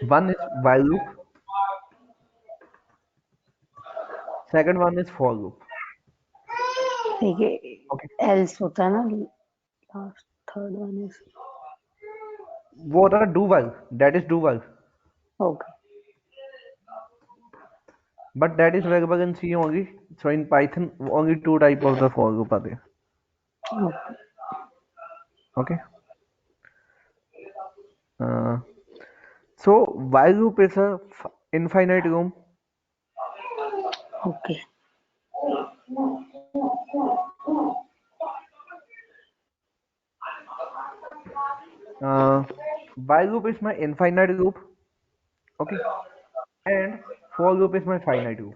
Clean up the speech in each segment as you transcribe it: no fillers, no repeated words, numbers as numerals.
One is while loop, second one is for loop. ठीक है, Okay, else होता है ना, लास्ट थर्ड वन इज वो होता है do while, that is do while, okay but that is available in C only. So in Python only two type of the for loop are there. Okay. Uh, so while loop is a infinite loop. Okay Uh, while loop is my infinite loop. Okay, and for loop is my finite loop.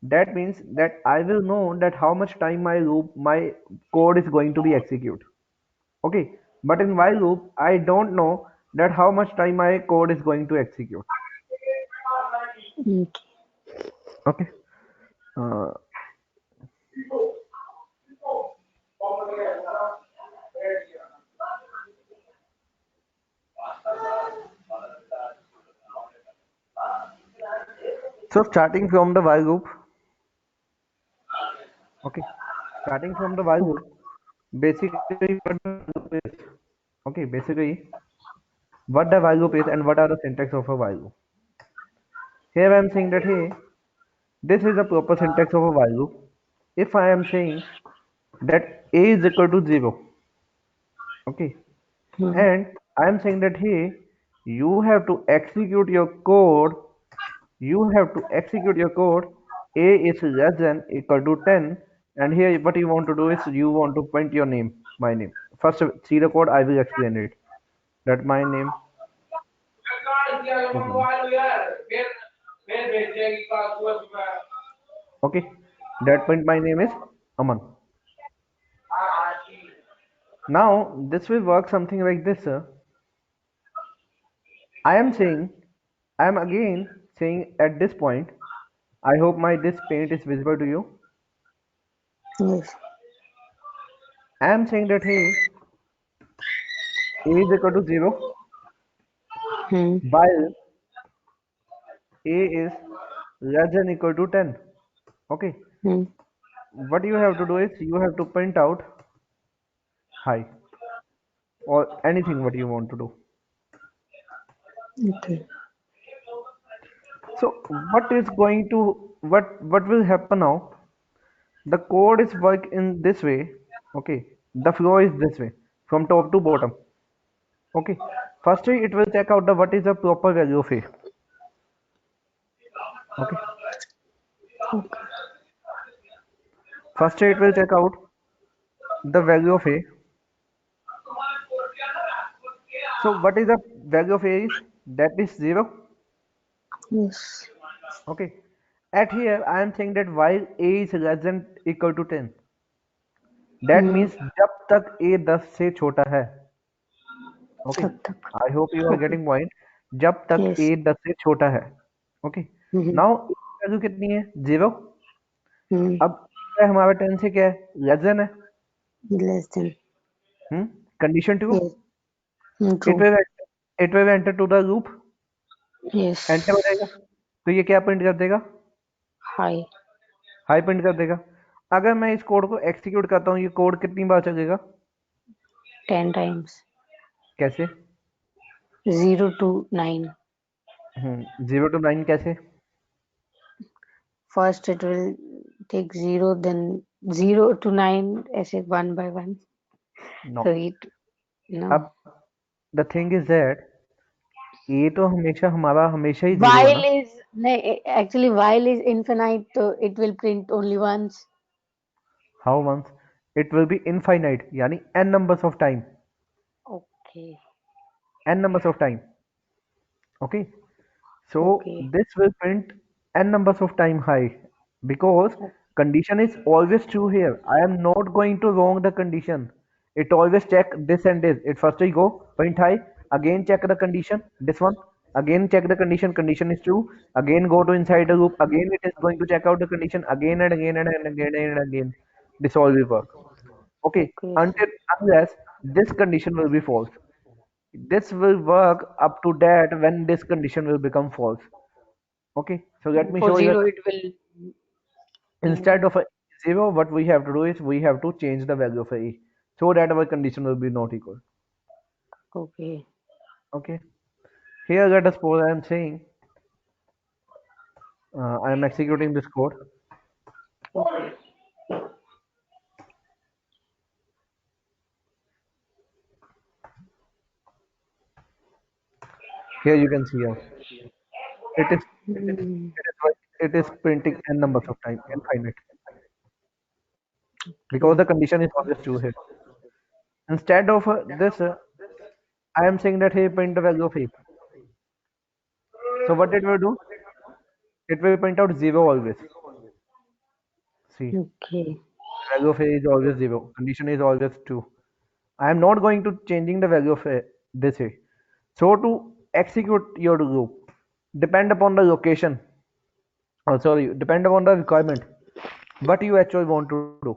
That means that I will know that how much time my code is going to be execute. Okay, but in while loop I don't know that how much time my code is going to execute. Okay. Uh, so starting from the while loop. Okay, starting from the while loop. Basically, what the while loop is. Okay, basically what the while loop is and what are the syntax of a while loop. Here I am saying that hey, this is a proper syntax of a while loop. If I am saying that a is equal to 0, okay, and I am saying that hey, you have to execute your code, you have to execute your code, a is less than equal to 10, and here what you want to do is you want to print your name, my name. First see the code, I will explain it. That my name is Aman. Okay, that print my name is Aman. Now this will work something like this, sir. I am saying, I am again saying at this point, I hope my this paint is visible to you. Yes I am saying that hey, a is equal to 0 while a is less than equal to 10. Okay, what you have to do is you have to print out hi or anything what you want to do. Okay So what will happen now? The code is work in this way. Okay, the flow is this way from top to bottom. Okay, firstly it will check out the what is the proper value of a. Okay, firstly it will check out the value of a. So what is the value of a is? That is 0. Yes Okay, at here I am saying that while a is less than equal to 10, that means जब तक a 10 से छोटा है. Okay, तब तक I hope you are okay getting point. जब तक yes a 10 से छोटा है. Okay, now a की वैल्यू कितनी है? 0. अब a हमारा 10 से क्या है? लेस देन है. Less than Condition 2. Yes It true will it will enter to the loop. Yes enter हो जाएगा. तो ये क्या प्रिंट कर देगा? हाई हाई प्रिंट कर देगा. अगर मैं इस कोड को एक्सिक्यूट करता हूँ, ये कोड कितनी बार चलेगा? 10 टाइम्स कैसे? 0 to 9 0 to 9 कैसे? first it will take 0 then 0 to 9 ऐसे one by one No. so it no अब द थिंग इज दैट ये तो हमेशा हमारा हमेशा ही 0 है while ना. is actually while is infinite so it will print only once how once? It will be infinite यानी n numbers of time. okay N numbers of time. Okay, so okay this will print n numbers of time high because condition is always true here. I am not going to wrong the condition. It always check this and this. It firstly go print high, again check the condition, this one, again check the condition is true, again go to inside the loop, again it is going to check out the condition again and again and again and again. This all will work. Okay, okay until unless this condition will be false. this will work up to that when this condition will become false. Okay, so let me For show you zero, that it will. instead of a 0, what we have to do is we have to change the value of a so that our condition will be not equal. Okay. Okay, here let us suppose I am saying I am executing this code. Okay. Here you can see out. It is Hmm. it is printing n numbers of time infinite because Okay. the condition is always true here. Instead of this, I am saying that hey print the value of a. So what it will do? It will print out 0 always. See, Okay. value of a is always 0. Condition is always true. I am not going to changing the value of a this way. So to execute your loop, depend upon the location. Oh, sorry, depend upon the requirement. What you actually want to do.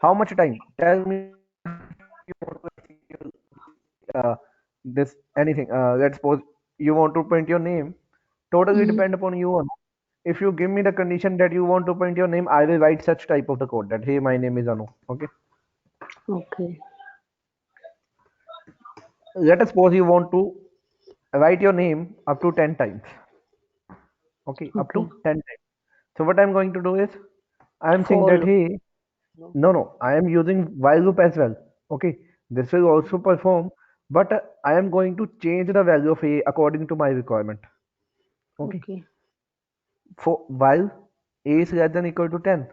How much time? Tell me how much time you want to execute this anything. Let's suppose you want to print your name. Totally Hmm. depend upon you. If you give me the condition that you want to print your name, I will write such type of the code that hey, my name is Anu. Okay. Okay. Let us suppose you want to write your name up to 10 times. Okay, up to Okay. 10 times. So what I'm going to do is I'm saying For that loop. hey, No. no, I am using while loop as well. Okay, this will also perform, but I am going to change the value of a according to my requirement. Okay, Okay. for while a is less than equal to 10,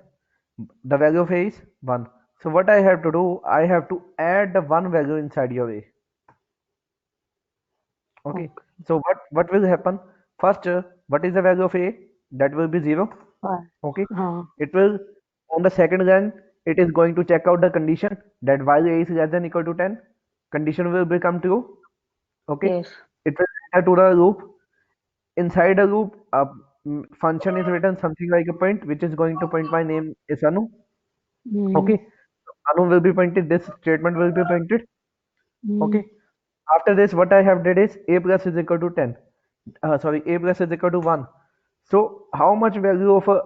the value of a is 1. So what I have to do, I have to add the one value inside your a. Okay, Okay. so what will happen? First, what is the value of a? That will be 0. Fine. Okay, Uh, it will on the second line it is going to check out the condition that while a is less than equal to 10, condition will become true. Okay, yes. it will enter to the loop. Inside a loop, a function is written something like a print, which is going to print my name is Anu. Hmm. Okay, Anu will be printed. This statement will be printed. Hmm. Okay, after this, what I have did is a plus is equal to 10. Sorry, a plus is equal to 1. So how much value of a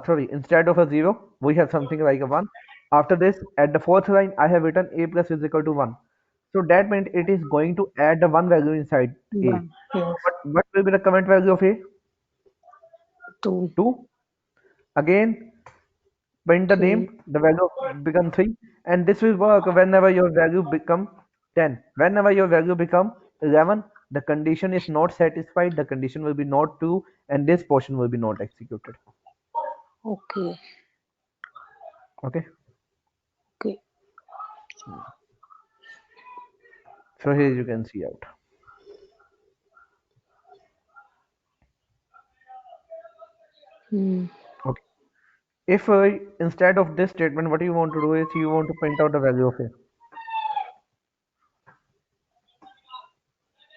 sorry, instead of a 0, we have something like a 1. After this, at the fourth line, I have written a plus is equal to 1. So that means it is going to add the one value inside a. One. Yes. What will be the current value of a? Two. 2. Again, print the name, Three. the value become 3, and this will work whenever your value become 10. Whenever your value become 11, the condition is not satisfied, the condition will be not true, and this portion will be not executed. Okay. Okay, Okay. so here you can see out. Hmm. Okay, if instead of this statement, what you want to do is you want to print out the value of a.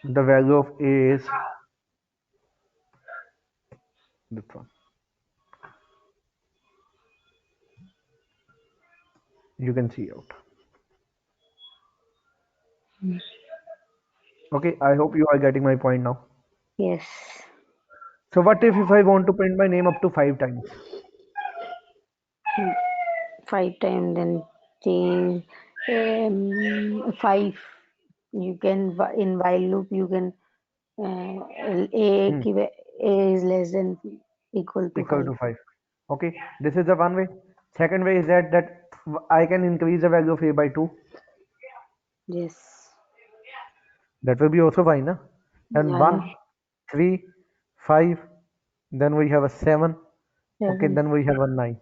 The value of a is this one. You can see out. Okay, I hope you are getting my point now. Yes. So what if I want to print my name up to 5 times? Hmm. Five times, then change. Five. You can in while loop you can Hmm, a is less than equal to equal 5. to 5. Okay, this is the one way. Second way is that I can increase the value of a by 2. Yes. That will be also fine, na? And Yeah. 1, Yeah. 3, 5, then we have a 7. Okay, 7. then we have a 9.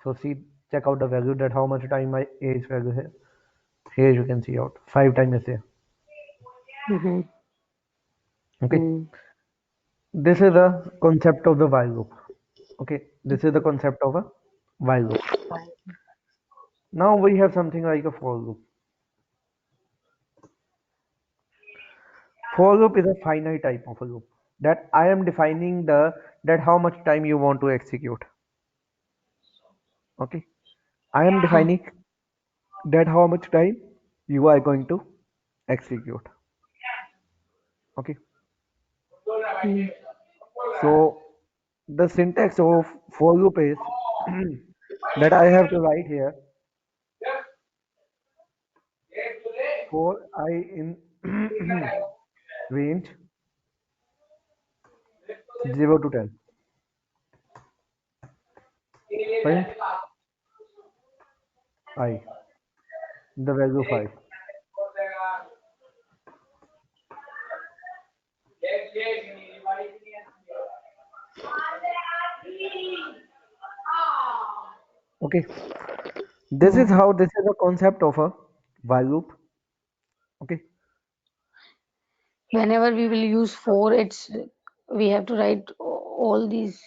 So see, check out the value that how much time my age value here. Here you can see out 5 times is there. Mm-hmm. Okay, Mm. this is the concept of the while loop. Okay, this is the concept of a while loop. Now we have something like a for loop. For loop is a finite type of a loop that I am defining the that how much time you want to execute. Okay, I am defining that how much time you are going to execute. Okay. Hmm. So the syntax of for loop is that I have to write here for I in range 0 to 10. Print I, the value 5. Okay. This is Hmm. how this is a concept of a while loop. Okay. Whenever we will use for, it's we have to write all these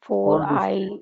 for All this I.